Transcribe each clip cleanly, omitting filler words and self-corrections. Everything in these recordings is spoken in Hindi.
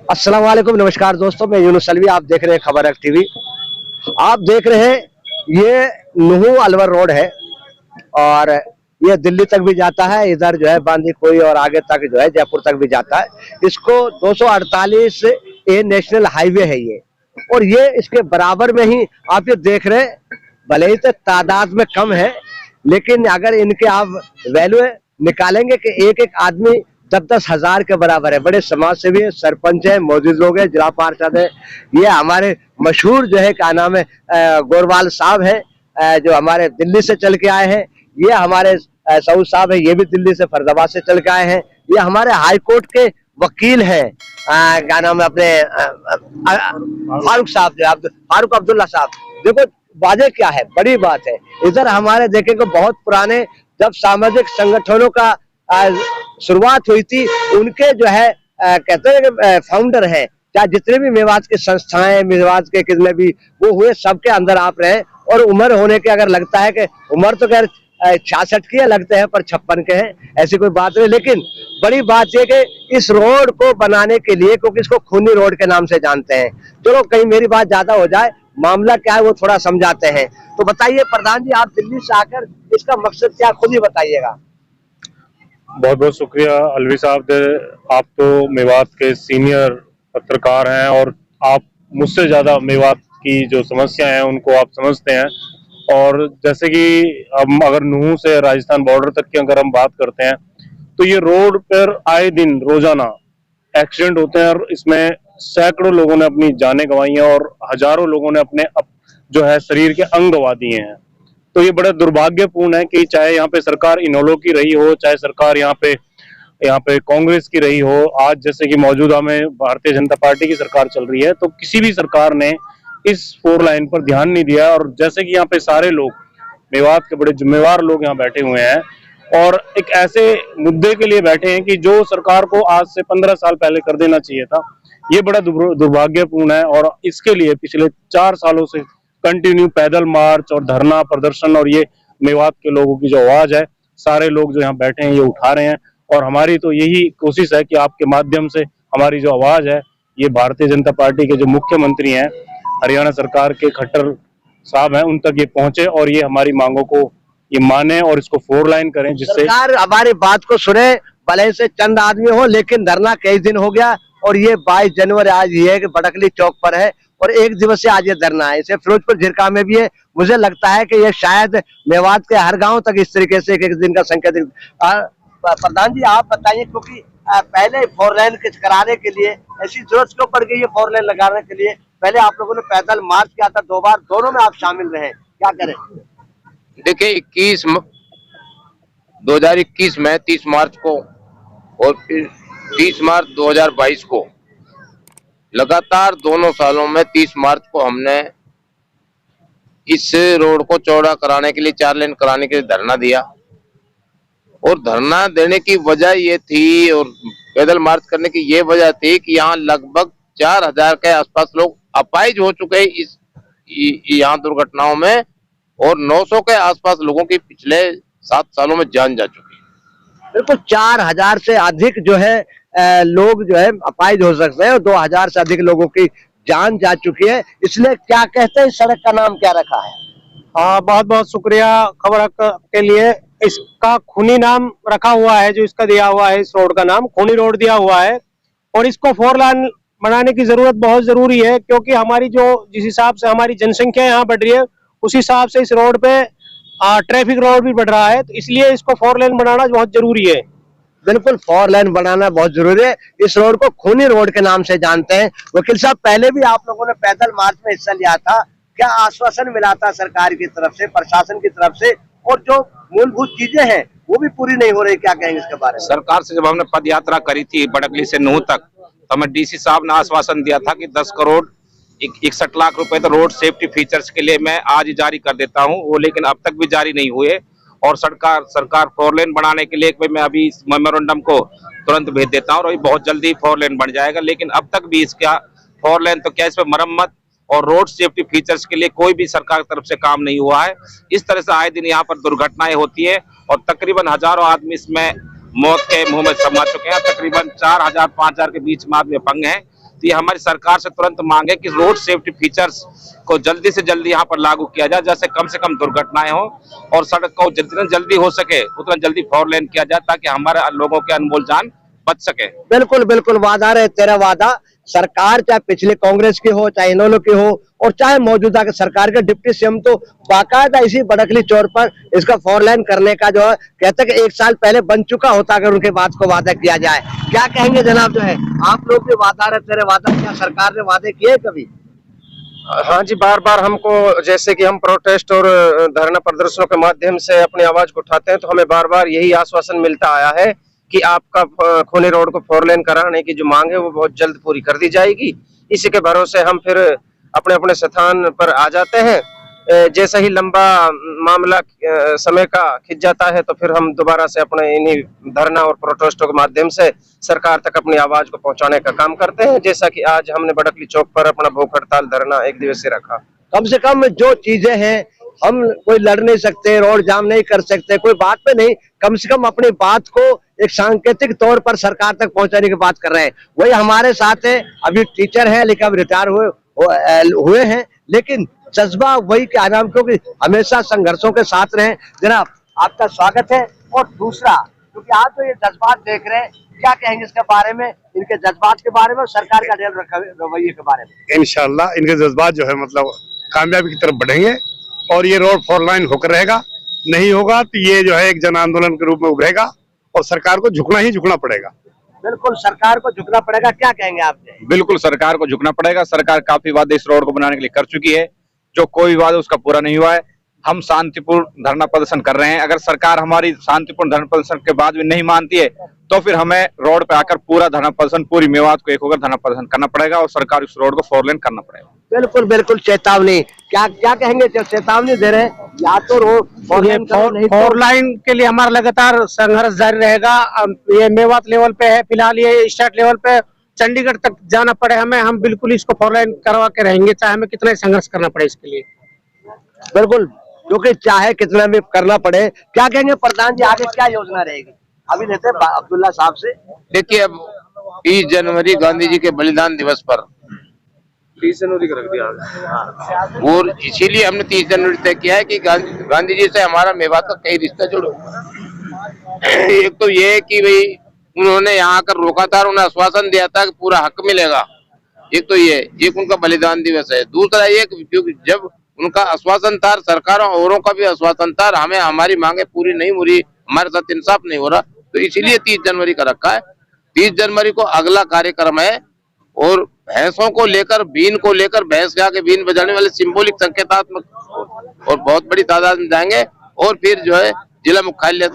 अस्सलाम वालेकुम, नमस्कार दोस्तों, मैं यूनुस अलवी। आप देख रहे हैं खबर टीवी। आप देख रहे हैं ये नुहू अलवर रोड है और ये दिल्ली तक भी जाता है, इधर जो है बांदीकुई और आगे तक जो है जयपुर तक भी जाता है। इसको 248 ए नेशनल हाईवे है ये, और ये इसके बराबर में ही आप ये देख रहे हैं। भले ही तो तादाद में कम है, लेकिन अगर इनके आप वैल्यू निकालेंगे कि एक एक आदमी 10-10 हजार के बराबर है। बड़े समाज सेवी है, सरपंच है, मौजूद लोग हैं, जिला पार्षद है। ये हमारे मशहूर जो है क्या नाम है गोरवाल साहब है, जो हमारे दिल्ली से चल के आए हैं। ये हमारे सऊद साहब है, ये भी दिल्ली से फरीदाबाद से चल के आए हैं। ये हमारे हाई कोर्ट के वकील हैं, क्या नाम है अपने फारूक साहब, जो फारूक अब्दुल्ला साहब। देखो बातें क्या है, बड़ी बात है। इधर हमारे देखेंगे बहुत पुराने, जब सामाजिक संगठनों का शुरुआत हुई थी, उनके जो है कहते हैं कि फाउंडर हैं। चाहे जितने भी मेवात की संस्थाएं, मेवात के कितने भी वो हुए, सबके अंदर आप रहे। और उम्र होने के अगर लगता है कि उम्र तो खैर 66 की लगते हैं, पर 56 के हैं, ऐसी कोई बात नहीं। लेकिन बड़ी बात यह कि इस रोड को बनाने के लिए, क्योंकि इसको खूनी रोड के नाम से जानते हैं। चलो कहीं मेरी बात ज्यादा हो जाए, मामला क्या है वो थोड़ा समझाते हैं। तो बताइए प्रधान जी, आप दिल्ली से आकर इसका मकसद क्या, खुद ही बताइएगा। बहुत बहुत शुक्रिया अलवी साहब। आप तो मेवात के सीनियर पत्रकार हैं और आप मुझसे ज्यादा मेवात की जो समस्या है उनको आप समझते हैं। और जैसे कि हम अगर नुहू से राजस्थान बॉर्डर तक की अगर हम बात करते हैं, तो ये रोड पर आए दिन रोजाना एक्सीडेंट होते हैं और इसमें सैकड़ों लोगों ने अपनी जानें गंवाई हैं और हजारों लोगों ने अपने जो है शरीर के अंग गंवा दिए हैं। तो ये बड़ा दुर्भाग्यपूर्ण है कि चाहे यहाँ पे सरकार इनेलो की रही हो, चाहे सरकार यहाँ पे कांग्रेस की रही हो, आज जैसे कि मौजूदा में भारतीय जनता पार्टी की सरकार चल रही है, तो किसी भी सरकार ने इस 4 लाइन पर ध्यान नहीं दिया। और जैसे कि यहाँ पे सारे लोग, मेवात के बड़े जिम्मेवार लोग यहाँ बैठे हुए हैं और एक ऐसे मुद्दे के लिए बैठे हैं कि जो सरकार को आज से 15 साल पहले कर देना चाहिए था। ये बड़ा दुर्भाग्यपूर्ण है और इसके लिए पिछले 4 सालों से कंटिन्यू पैदल मार्च और धरना प्रदर्शन, और ये मेवात के लोगों की जो आवाज है, सारे लोग जो यहाँ बैठे हैं ये उठा रहे हैं। और हमारी तो यही कोशिश है कि आपके माध्यम से हमारी जो आवाज है, ये भारतीय जनता पार्टी के जो मुख्यमंत्री हैं, हरियाणा सरकार के खट्टर साहब हैं, उन तक ये पहुंचे और ये हमारी मांगों को ये माने और इसको 4 लाइन करें, जिससे सरकार हमारी बात को सुने। भले से चंद आदमी हो, लेकिन धरना कई दिन हो गया और ये 22 जनवरी आज ये है कि बड़कली चौक पर है और 1 दिवसीय आज ये धरना है। इसे फिरोजपुर झिरका में भी है। मुझे लगता है कि ये शायद मेवात के हर गांव तक इस तरीके से एक दिन का संकेत। प्रधान जी आप बताइए, क्योंकि पहले 4 लाइन कराने के लिए ऐसी जरूरत क्यों पड़ गई है? 4 लाइन लगाने के लिए पहले आप लोगों ने पैदल मार्च किया था 2 बार, दोनों में आप शामिल रहे, क्या करें? देखिए 2021 में 30 मार्च को और फिर 30 मार्च 2022 को, लगातार दोनों सालों में 30 मार्च को हमने इस रोड को चौड़ा कराने के लिए, 4 लेन कराने के लिए धरना दिया। और धरना देने की वजह ये थी और पैदल मार्च करने की ये वजह थी कि यहाँ लगभग 4000 के आसपास लोग अपाहिज हो चुके हैं इस यहाँ दुर्घटनाओं में, और 900 के आसपास लोगों की पिछले 7 सालों में जान जा चुकी है। बिल्कुल 4000 से अधिक जो है लोग जो है अपाहिज हो सकते हैं और 2000 से अधिक लोगों की जान जा चुकी है। इसलिए क्या कहते हैं, इस सड़क का नाम क्या रखा है? बहुत बहुत शुक्रिया खबर के लिए। इसका खूनी नाम रखा हुआ है, जो इसका दिया हुआ है, इस रोड का नाम खूनी रोड दिया हुआ है। और इसको 4 लाइन बनाने की जरूरत बहुत जरूरी है, क्योंकि हमारी जो जिस हिसाब से हमारी जनसंख्या यहाँ बढ़ रही है, उस हिसाब से इस रोड पे ट्रैफिक रोड भी बढ़ रहा है। तो इसलिए इसको 4 लाइन बनाना बहुत जरूरी है। बिल्कुल 4 लाइन बनाना बहुत जरूरी है। इस रोड को खूनी रोड के नाम से जानते हैं। वकील साहब, पहले भी आप लोगों ने पैदल मार्च में हिस्सा लिया था, क्या आश्वासन मिला था सरकार की तरफ से, प्रशासन की तरफ से, और जो मूलभूत चीजें हैं वो भी पूरी नहीं हो रही, क्या कहेंगे इसके बारे में? सरकार से जब हमने पद यात्रा करी थी बड़कली से नुहू तक, तो हमें डीसी साहब ने आश्वासन दिया था कि 10 करोड़ 61 लाख रुपए तो रोड सेफ्टी फीचर्स के लिए मैं आज ही जारी कर देता हूं, वो लेकिन अब तक भी जारी नहीं हुए। और सरकार 4 लेन बनाने के लिए मैं अभी इस मेमोरेंडम को तुरंत भेज देता हूं और बहुत जल्दी 4 लेन बन जाएगा। लेकिन अब तक भी इसका 4 लेन तो क्या, इस पर मरम्मत और रोड सेफ्टी फीचर्स के लिए कोई भी सरकार की तरफ से काम नहीं हुआ है। इस तरह से आए दिन यहाँ पर दुर्घटनाएं होती है और तकरीबन हजारों आदमी इसमें मौत के मुंह में समा चुके हैं। तकरीबन 4000-5000 के बीच में आदमी अपंग हैं, तो ये हमारी सरकार से तुरंत मांग है कि रोड सेफ्टी फीचर्स को जल्दी से जल्दी यहाँ पर लागू किया जाए, जैसे कम से कम दुर्घटनाएं हो और सड़क को जितना जल्दी हो सके उतना जल्दी 4 लेन किया जाए, ताकि हमारे लोगों के अनमोल जान बच सके। बिल्कुल बिल्कुल, वादा रहे तेरा वादा। सरकार चाहे पिछले कांग्रेस की हो, चाहे इन्होंने की हो, और चाहे मौजूदा के सरकार के डिप्टी सीएम तो बाकायदा इसी बड़कली चौर पर इसका 4 लेन करने का जो है कहते हैं कि 1 साल पहले बन चुका होता अगर उनके बात को वादा किया जाए। क्या कहेंगे जनाब, जो है आप लोग के वादा रहे तेरे वादा, क्या सरकार ने वादे किए कभी? हाँ जी, बार बार हमको, जैसे कि हम प्रोटेस्ट और धरना प्रदर्शनों के माध्यम से अपनी आवाज को उठाते हैं, तो हमें बार बार यही आश्वासन मिलता आया है कि आपका खूनी रोड को 4 लेन कराने की जो मांग है वो बहुत जल्द पूरी कर दी जाएगी। इसी के भरोसे हम फिर अपने अपने स्थान पर आ जाते हैं। जैसा ही लंबा मामला समय का खिंच जाता है तो फिर हम दोबारा से अपने इन्हीं धरना और प्रोटेस्टों के माध्यम से सरकार तक अपनी आवाज को पहुंचाने का काम करते हैं। जैसा कि आज हमने बड़कली चौक पर अपना भूख हड़ताल धरना 1 दिवसीय रखा। कम से कम जो चीजें हैं, हम कोई लड़ नहीं सकते, रोड जाम नहीं कर सकते, कोई बात पे नहीं, कम से कम अपनी बात को एक सांकेतिक तौर पर सरकार तक पहुंचाने की बात कर रहे हैं। वही हमारे साथ है, अभी टीचर है लेकिन अब रिटायर हुए हैं, लेकिन जज्बा वही क्या नाम, क्योंकि हमेशा संघर्षों के साथ रहे। जनाब आपका स्वागत है। और दूसरा, क्योंकि आप तो ये जज्बात देख रहे हैं, क्या कहेंगे इसके बारे में, इनके जज्बात के बारे में और सरकार का रवैये के बारे में? इंशाल्लाह इनके जज्बात जो है मतलब कामयाबी की तरफ बढ़ेंगे और ये रोड 4 लाइन होकर रहेगा। नहीं होगा तो ये जो है एक जन आंदोलन के रूप में उभरेगा और सरकार को झुकना ही झुकना पड़ेगा। बिल्कुल, सरकार को झुकना पड़ेगा। क्या कहेंगे आपने? बिल्कुल सरकार को झुकना पड़ेगा। सरकार काफी वादे इस रोड को बनाने के लिए कर चुकी है, जो कोई वादा उसका पूरा नहीं हुआ है। हम शांतिपूर्ण धरना प्रदर्शन कर रहे हैं। अगर सरकार हमारी शांतिपूर्ण धरना प्रदर्शन के बाद भी नहीं मानती है तो फिर हमें रोड पे आकर पूरा धरना प्रदर्शन, पूरी मेवात को एक होकर धरना प्रदर्शन करना पड़ेगा और सरकार इस रोड को 4 लेन करना पड़ेगा। बिल्कुल बिल्कुल, चेतावनी। क्या कहेंगे, चेतावनी दे रहे हैं, या तो रोड 4 लाइन के लिए हमारा लगातार संघर्ष जारी रहेगा। ये मेवात लेवल पे है फिलहाल, ये स्टेट लेवल पे चंडीगढ़ तक जाना पड़े हमें, हम बिल्कुल इसको 4 लाइन करवा के रहेंगे, चाहे हमें कितना संघर्ष करना पड़े इसके लिए। बिल्कुल, क्योंकि चाहे कितना भी करना पड़े। क्या कहेंगे प्रधान जी, आगे क्या योजना रहेगी? अभी लेते हैं अब्दुल्ला साहब से। देखिए, अब 30 जनवरी गांधी जी के बलिदान दिवस पर 30 जनवरी का रख दिया और इसीलिए हमने 30 जनवरी तय किया है कि गांधी जी से हमारा मेवात का कई रिश्ता जुड़ो। एक तो ये है कि भाई उन्होंने यहाँ आकर रोका था और उन्हें आश्वासन दिया था कि पूरा हक मिलेगा। एक तो ये एक उनका बलिदान दिवस है। दूसरा ये क्योंकि जब उनका आश्वासन था, सरकारों औरों का भी आश्वासन था, हमें हमारी मांगे पूरी नहीं हो रही, हमारे साथ इंसाफ नहीं हो रहा, तो इसीलिए 30 जनवरी का रखा है। 30 जनवरी को अगला कार्यक्रम है और भैंसों को लेकर, बीन को लेकर, भैंस के आगे बीन बजाने वाले सिंबॉलिक संकेतात्मक और बहुत बड़ी तादाद में जाएंगे और फिर जो है जिला मुख्यालय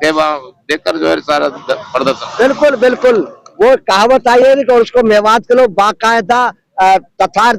के देखकर जो है सारा प्रदर्शन। बिल्कुल बिल्कुल, वो कहावत आई है कि उसको मेवात के लोग बाकायदा तथा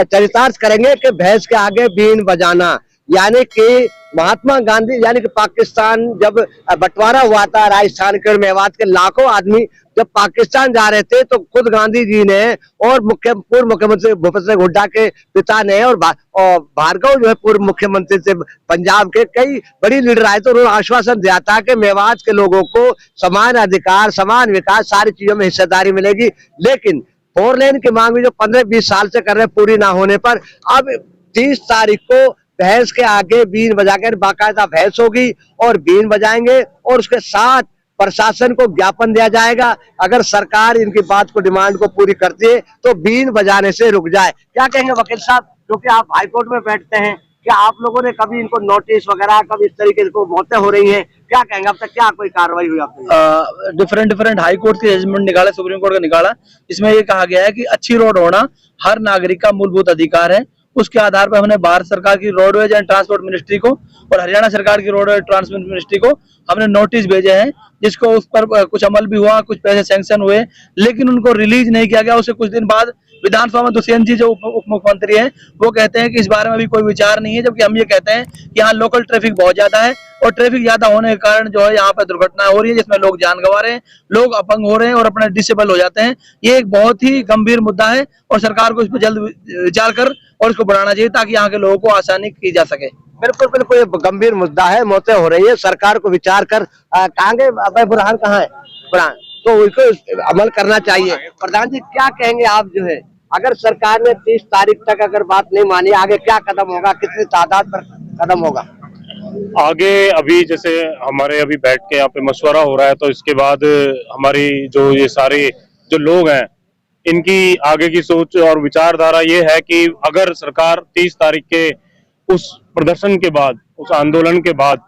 चरितार्थ करेंगे कि भैंस के आगे बीन बजाना, यानी कि महात्मा गांधी, यानी कि पाकिस्तान जब बंटवारा हुआ था राजस्थान के और मेवात के लाखों आदमी जब पाकिस्तान जा रहे थे तो खुद गांधी जी ने और पूर्व मुख्यमंत्री भूपेंद्र सिंह हुड्डा के पिता ने और भार्गव जो है पूर्व मुख्यमंत्री थे पंजाब के, कई बड़ी लीडर आए तो उन्होंने आश्वासन दिया था कि मेवात के लोगों को समान अधिकार, समान विकास, सारी चीजों में हिस्सेदारी मिलेगी। लेकिन 4 लेन की मांग जो 15-20 साल से कर रहे पूरी ना होने पर अब 30 तारीख को भैंस के आगे बीन बजाकर, बाकायदा भैंस होगी और बीन बजाएंगे और उसके साथ प्रशासन को ज्ञापन दिया जाएगा। अगर सरकार इनकी बात को, डिमांड को पूरी करती है तो बीन बजाने से रुक जाए। क्या कहेंगे वकील साहब, क्योंकि आप हाईकोर्ट में बैठते हैं, क्या आप लोगों ने कभी इनको नोटिस वगैरह, कभी इस तरीके को मौतें हो रही हैं, क्या कहेंगे, अब तक क्या कोई कार्रवाई हुई आपकी? डिफरेंट हाई कोर्ट के जजमेंट निकाला, सुप्रीम कोर्ट का निकाला, इसमें ये कहा गया है कि अच्छी रोड होना हर नागरिक का मूलभूत अधिकार है। उसके आधार पर हमने भारत सरकार की रोडवेज एंड ट्रांसपोर्ट मिनिस्ट्री को और हरियाणा सरकार की रोडवेज ट्रांसपोर्ट मिनिस्ट्री को हमने नोटिस भेजे हैं, जिसको उस पर कुछ अमल भी हुआ, कुछ पैसे सैंक्शन हुए, लेकिन उनको रिलीज नहीं किया गया। उससे कुछ दिन बाद विधानसभा में दुष्यंत जी जो उप मुख्यमंत्री हैं वो कहते हैं कि इस बारे में अभी कोई विचार नहीं है, जबकि हम ये कहते हैं कि यहाँ लोकल ट्रैफिक बहुत ज्यादा है और ट्रैफिक ज्यादा होने के कारण जो है यहाँ पर दुर्घटनाएं हो रही है, जिसमें लोग जान गंवा रहे हैं, लोग अपंग हो रहे हैं और अपने डिसेबल हो जाते हैं। ये एक बहुत ही गंभीर मुद्दा है और सरकार को इस पर जल्द विचार कर और इसको बढ़ाना चाहिए ताकि यहाँ के लोगों को आसानी की जा सके। बिल्कुल बिल्कुल, ये गंभीर मुद्दा है, मौतें हो रही है, सरकार को विचार कर। कहांगे भाई, बुरहान कहाँ है? बुरहान, तो उसको अमल करना चाहिए। प्रधान जी क्या कहेंगे आप जो है, अगर सरकार ने 30 तारीख तक अगर बात नहीं मानी, आगे क्या कदम होगा, कितनी तादाद पर कदम होगा? आगे अभी जैसे हमारे अभी बैठ के यहाँ पे मशवरा हो रहा है, तो इसके बाद हमारी जो ये सारे जो लोग हैं इनकी आगे की सोच और विचारधारा ये है कि अगर सरकार 30 तारीख के उस प्रदर्शन के बाद, उस आंदोलन के बाद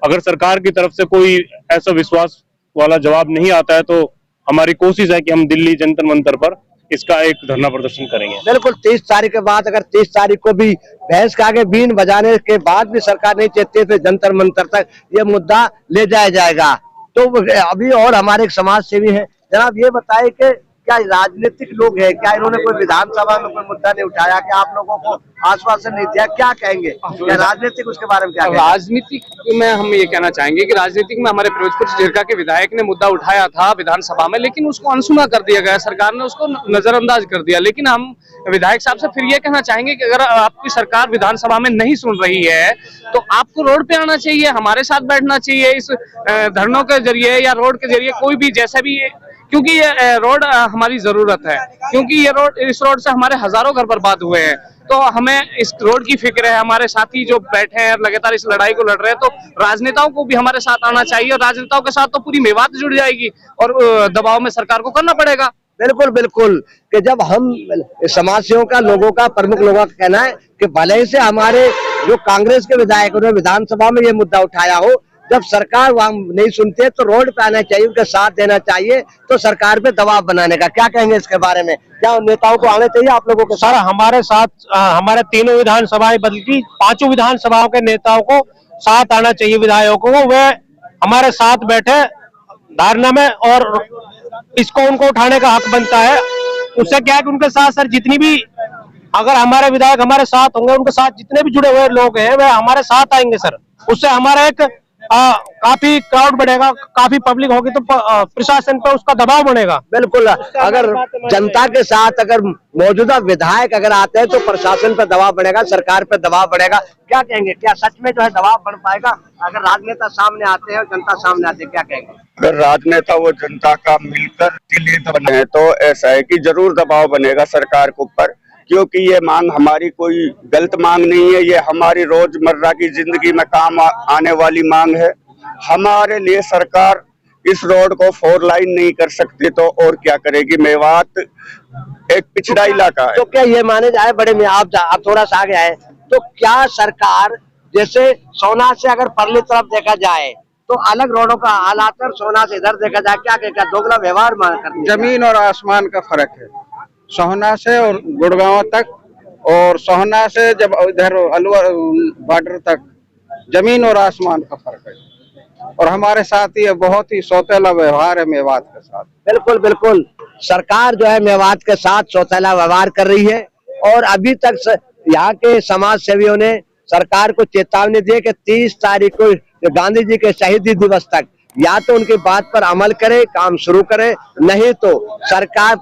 अगर सरकार की तरफ से कोई ऐसा विश्वास वाला जवाब नहीं आता है, तो हमारी कोशिश है कि हम दिल्ली जंतर मंतर पर इसका एक धरना प्रदर्शन करेंगे। बिल्कुल 30 तारीख के बाद, अगर 30 तारीख को भी भैंस के आगे बीन बजाने के बाद भी सरकार नहीं चाहती तो जंतर मंतर तक ये मुद्दा ले जाया जाएगा। तो अभी और हमारे एक समाज सेवी है, जनाब ये बताए कि क्या राजनीतिक लोग हैं, क्या इन्होंने कोई विधानसभा में कोई मुद्दा नहीं उठाया, कि आप लोगों को आश्वासन नहीं दिया, क्या कहेंगे? क्या राजनीतिक उसके बारे में क्या कहेंगे? राजनीतिक में हम ये कहना चाहेंगे कि राजनीतिक में हमारे फिरोजपुर झिरका के विधायक ने मुद्दा उठाया था विधानसभा में, लेकिन उसको अनसुना कर दिया गया, सरकार ने उसको नजरअंदाज कर दिया। लेकिन हम विधायक साहब से फिर ये कहना चाहेंगे कि अगर आपकी सरकार विधानसभा में नहीं सुन रही है तो आपको रोड पे आना चाहिए, हमारे साथ बैठना चाहिए, इस धरनों के जरिए या रोड के जरिए कोई भी जैसा भी, क्योंकि ये रोड हमारी जरूरत है, क्योंकि ये रोड, इस रोड से हमारे हजारों घर बर्बाद हुए हैं। तो हमें इस रोड की फिक्र है, हमारे साथी जो बैठे हैं लगातार इस लड़ाई को लड़ रहे हैं, तो राजनेताओं को भी हमारे साथ आना चाहिए, और राजनेताओं के साथ तो पूरी मेवात जुड़ जाएगी और दबाव में सरकार को करना पड़ेगा। बिल्कुल बिल्कुल, कि जब हम समाज सेवकों का, लोगों का, प्रमुख लोगों का कहना है कि भले ही से हमारे जो कांग्रेस के विधायकों ने विधानसभा में ये मुद्दा उठाया हो, जब सरकार वहां नहीं सुनते तो रोड पे आना चाहिए, उनका साथ देना चाहिए, तो सरकार पे दबाव बनाने का क्या कहेंगे इसके बारे में? क्या उन नेताओं को आना चाहिए आप लोगों को? सर हमारे साथ हमारे तीनों विधानसभाएं बल्कि 5 विधानसभाओं के नेताओं को साथ आना चाहिए, विधायकों को, वे हमारे साथ बैठे धरना में, और इसको उनको उठाने का हक बनता है। उससे क्या है कि उनके साथ सर जितनी भी, अगर हमारे विधायक हमारे साथ होंगे, उनके साथ जितने भी जुड़े हुए लोग हैं वे हमारे साथ आएंगे सर, उससे हमारा एक काफी क्राउड बढ़ेगा, काफी पब्लिक होगी तो प्रशासन पर उसका दबाव बढ़ेगा। बिल्कुल, अगर जनता के साथ अगर मौजूदा विधायक अगर आते हैं तो प्रशासन पर दबाव बढ़ेगा, सरकार पर दबाव बढ़ेगा। क्या कहेंगे, क्या सच में जो है दबाव बढ़ पाएगा अगर राजनेता सामने आते हैं और जनता सामने आते हैं? क्या कहेंगे? अगर राजनेता वो जनता का मिलकर दिल्ली बने तो ऐसा है कि जरूर दबाव बनेगा सरकार के ऊपर, क्योंकि ये मांग हमारी कोई गलत मांग नहीं है, ये हमारी रोजमर्रा की जिंदगी में काम आने वाली मांग है। हमारे लिए सरकार इस रोड को 4 लाइन नहीं कर सकती तो और क्या करेगी? मेवात एक पिछड़ा इलाका है। तो क्या ये माने जाए, बड़े में आप थोड़ा सा आगे आए, तो क्या सरकार जैसे सोना से अगर परली तरफ देखा जाए तो अलग रोडों का हालात और सोना से इधर देखा जाए, क्या दोगला व्यवहार मांग करती है? जमीन और आसमान का फर्क है, सोहना से और गुड़गांव तक, और सोहना से जब इधर अलवर बॉर्डर तक जमीन और आसमान का फर्क है। और हमारे साथ ये बहुत ही सौतेला व्यवहार है मेवात के साथ। बिल्कुल बिल्कुल, सरकार जो है मेवात के साथ सौतेला व्यवहार कर रही है, और अभी तक यहाँ के समाज सेवियों ने सरकार को चेतावनी दी कि 30 तारीख को गांधी जी के शहीदी दिवस तक या तो उनकी बात पर अमल करे, काम शुरू करे, नहीं तो सरकार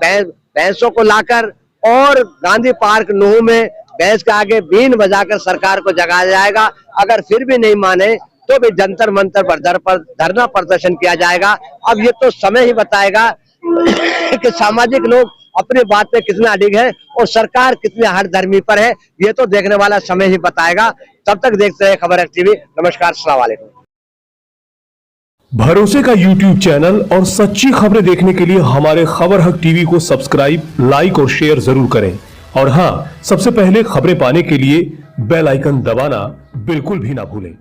भैंसों को लाकर और गांधी पार्क नूह में भैंस के आगे बीन बजाकर सरकार को जगाया जाएगा। अगर फिर भी नहीं माने तो भी जंतर मंतर पर धरना प्रदर्शन किया जाएगा। अब ये तो समय ही बताएगा कि सामाजिक लोग अपनी बात पे कितने अडिग है और सरकार कितने हठधर्मी पर है, ये तो देखने वाला समय ही बताएगा। तब तक देखते रहे खबर टीवी। नमस्कार, अस्सलाम वालेकुम। भरोसे का YouTube चैनल और सच्ची खबरें देखने के लिए हमारे खबर हक टीवी को सब्सक्राइब, लाइक और शेयर जरूर करें। और हाँ, सबसे पहले खबरें पाने के लिए बेल आइकन दबाना बिल्कुल भी ना भूलें।